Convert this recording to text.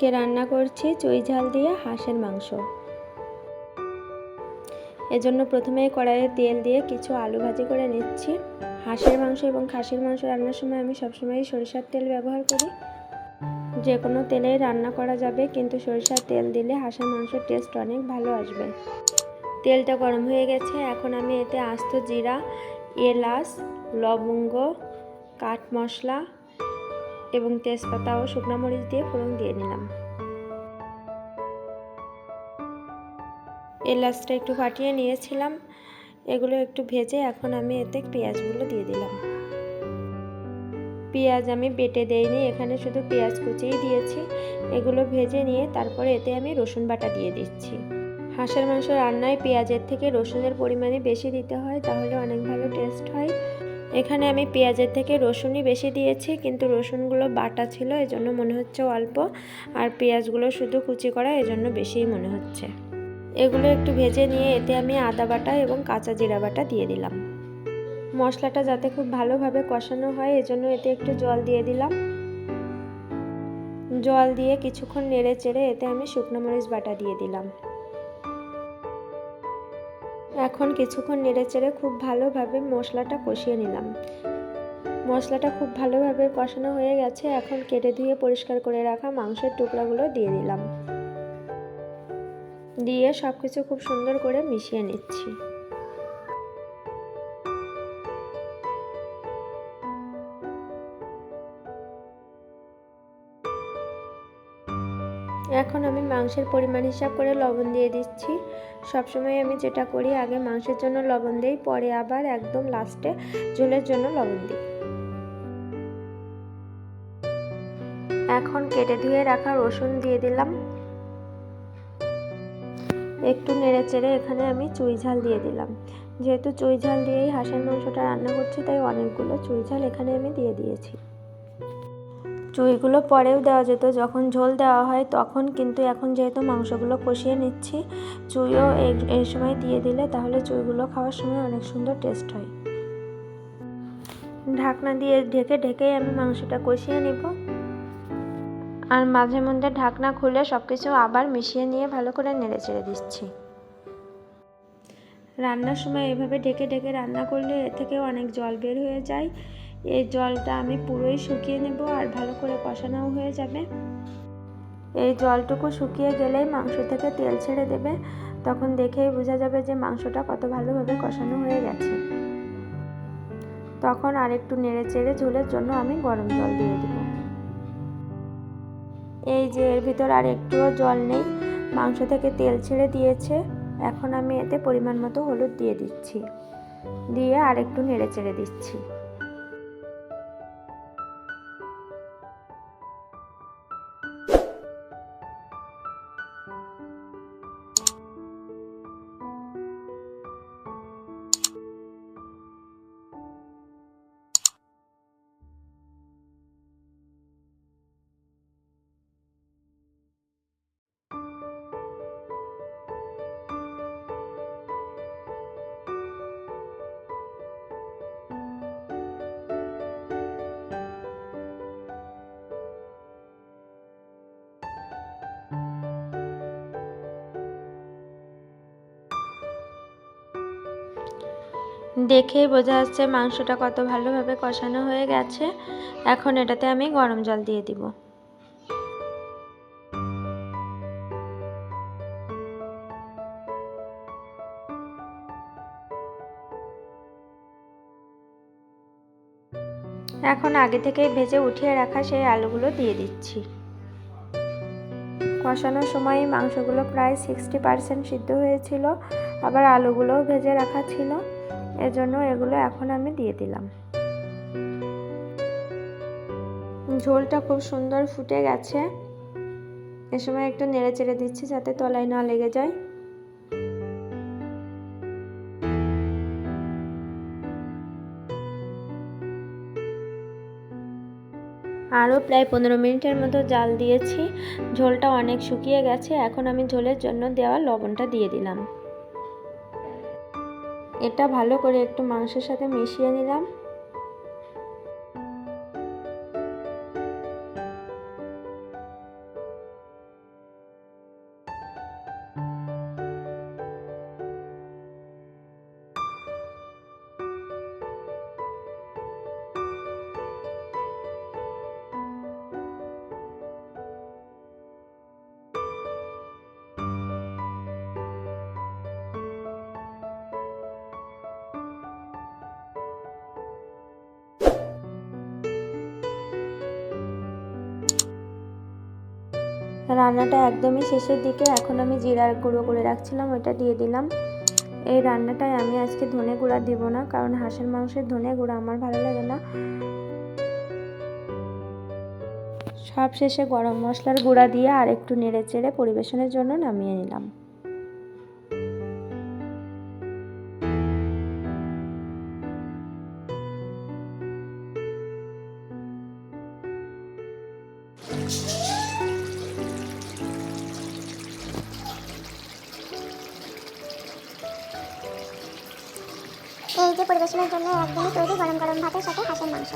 আজকে রান্না করছি চুই ঝাল দিয়ে হাঁসের মাংস। এজন্য প্রথমে কড়াইয়ে তেল দিয়ে কিছু আলু ভাজি করে নিচ্ছি। হাঁসের মাংস এবং খাসির মাংস রান্নার সময় আমি সবসময় সরিষার তেল ব্যবহার করি। যে কোনো তেলেই রান্না করা যাবে, কিন্তু সরিষার তেল দিলে হাঁসের মাংসের টেস্ট অনেক ভালো আসবে। তেলটা গরম হয়ে গেছে, এখন আমি এতে আস্ত জিরা, এলাচ, লবঙ্গ, কাঠ মশলা এবং তেজপাতা ও শুকনো মরিচ দিয়ে ফোড়ন দিয়ে নিলাম। এলাচটা একটু ফাটিয়ে নিয়েছিলাম, এগুলো একটু ভেজে এখন আমি এতে পেঁয়াজগুলো দিয়ে দিলাম। পেঁয়াজ আমি বেটে দেইনি, এখানে শুধু পেঁয়াজ কুচিই দিয়েছি। এগুলো ভেজে নিয়ে তারপরে এতে আমি রসুন বাটা দিয়ে দিচ্ছি। হাঁসের মাংস রান্নায় পেঁয়াজের থেকে রসুনের পরিমাণই বেশি দিতে হয়, তাহলে অনেক ভালো টেস্ট হয়। এখানে আমি পেঁয়াজের থেকে রসুনই বেশি দিয়েছি, কিন্তু রসুনগুলো বাটা ছিল এজন্য মনে হচ্ছে অল্প, আর পেঁয়াজগুলো শুধু কুচি করা এজন্য বেশিই মনে হচ্ছে। এগুলো একটু ভেজে নিয়ে এতে আমি আদা বাটা এবং কাঁচা জিরা বাটা দিয়ে দিলাম। মশলাটা যাতে খুব ভালোভাবে কষানো হয় এজন্য এতে একটু জল দিয়ে দিলাম। জল দিয়ে কিছুক্ষণ নেড়ে চেড়ে এতে আমি শুকনো মরিচ বাটা দিয়ে দিলাম। এখন কিছুক্ষণ নেড়ে চেড়ে খুব ভালোভাবে মশলাটা কষিয়ে নিলাম। মশলাটা খুব ভালোভাবে কষানো হয়ে গেছে, এখন কেটে ধুয়ে পরিষ্কার করে রাখা মাংসের টুকরাগুলো দিয়ে দিলাম। দিয়ে সবকিছু খুব সুন্দর করে মিশিয়ে নিচ্ছি। এখন আমি মাংসের পরিমাণ হিসাব করে লবণ দিয়ে দিচ্ছি। সবসময় আমি যেটা করি, আগে মাংসের জন্য লবণ দিই, পরে আবার একদম লাস্টে ঝোলের জন্য লবণ দিই। এখন কেটে ধুয়ে রাখা রসুন দিয়ে দিলাম। একটু নেড়ে চেড়ে এখানে আমি চুই ঝাল দিয়ে দিলাম। যেহেতু চুই ঝাল দিয়েই হাঁসের মাংসটা রান্না করছি, তাই অনেকগুলো চুই ঝাল এখানে আমি দিয়ে দিয়েছি। চুইগুলো পরেও দেওয়া যেত যখন ঝোল দেওয়া হয় তখন, কিন্তু এখন যেহেতু মাংসগুলো কষিয়ে নিচ্ছি, চুইও এই সময় দিয়ে দিলে তাহলে চুইগুলো খাওয়ার সময় অনেক সুন্দর টেস্ট হয়। ঢাকনা দিয়ে ঢেকে ঢেকেই আমি মাংসটা কষিয়ে নেব, আর মাঝে মধ্যে ঢাকনা খুলে সবকিছু আবার মিশিয়ে নিয়ে ভালো করে নেড়ে চেড়ে দিচ্ছি। রান্নার সময় এভাবে ঢেকে ঢেকে রান্না করলে এ থেকে অনেক জল বের হয়ে যায়। এই জলটা আমি পুরোই শুকিয়ে নেব, আর ভালো করে কষানোও হয়ে যাবে। এই জলটুকু শুকিয়ে গেলেই মাংস থেকে তেল ছেড়ে দেবে, তখন দেখেই বোঝা যাবে যে মাংসটা কত ভালোভাবে কষানো হয়ে গেছে। তখন আরেকটু নেড়ে চেড়ে ঝোলের জন্য আমি গরম জল দিয়ে দেব। এই যে এর ভিতর আর একটুও জল নেই, মাংস থেকে তেল ছেড়ে দিয়েছে। এখন আমি এতে পরিমাণ মতো হলুদ দিয়ে দিচ্ছি, দিয়ে আরেকটু নেড়ে চেড়ে দিচ্ছি। দেখেই বোঝা যাচ্ছে মাংসটা কত ভালোভাবে কষানো হয়ে গেছে। এখন এটাতে আমি গরম জল দিয়ে দিব। এখন আগে থেকেই ভেজে উঠিয়ে রাখা সেই আলুগুলো দিয়ে দিচ্ছি। কষানোর সময় মাংসগুলো প্রায় 60% সিদ্ধ হয়েছিল, আবার আলুগুলোও ভেজে রাখা ছিল, এজন্য এগুলো এখন আমি দিয়ে দিলাম। ঝোলটা খুব সুন্দর ফুটে গেছে। এ সময় একটু নেড়ে চেড়ে দিচ্ছি যাতে তলায় না লেগে যায়। আরও প্রায় 15 মিনিটের মতো জাল দিয়েছি। ঝোলটা অনেক শুকিয়ে গেছে। এখন আমি ঝোলের জন্য দেওয়া লবণটা দিয়ে দিলাম। এটা ভালো করে একটু মাংসের সাথে মিশিয়ে নিলাম। রান্নাটা একদমই শেষের দিকে, এখন আমি জিরার গুঁড়ো করে রাখছিলাম, ওইটা দিয়ে দিলাম। এই রান্নাটায় আমি আজকে ধনে গুঁড়া দেবো না, কারণ হাঁসের মাংসের ধনে গুঁড়া আমার ভালো লাগে না। সব শেষে গরম মশলার গুঁড়া দিয়ে আর একটু নেড়ে চেড়ে পরিবেশনের জন্য নামিয়ে নিলাম। এই যে পরিবেশনের জন্য একদমই তৈরি গরম গরম ভাতের সাথে হাঁসের মাংস।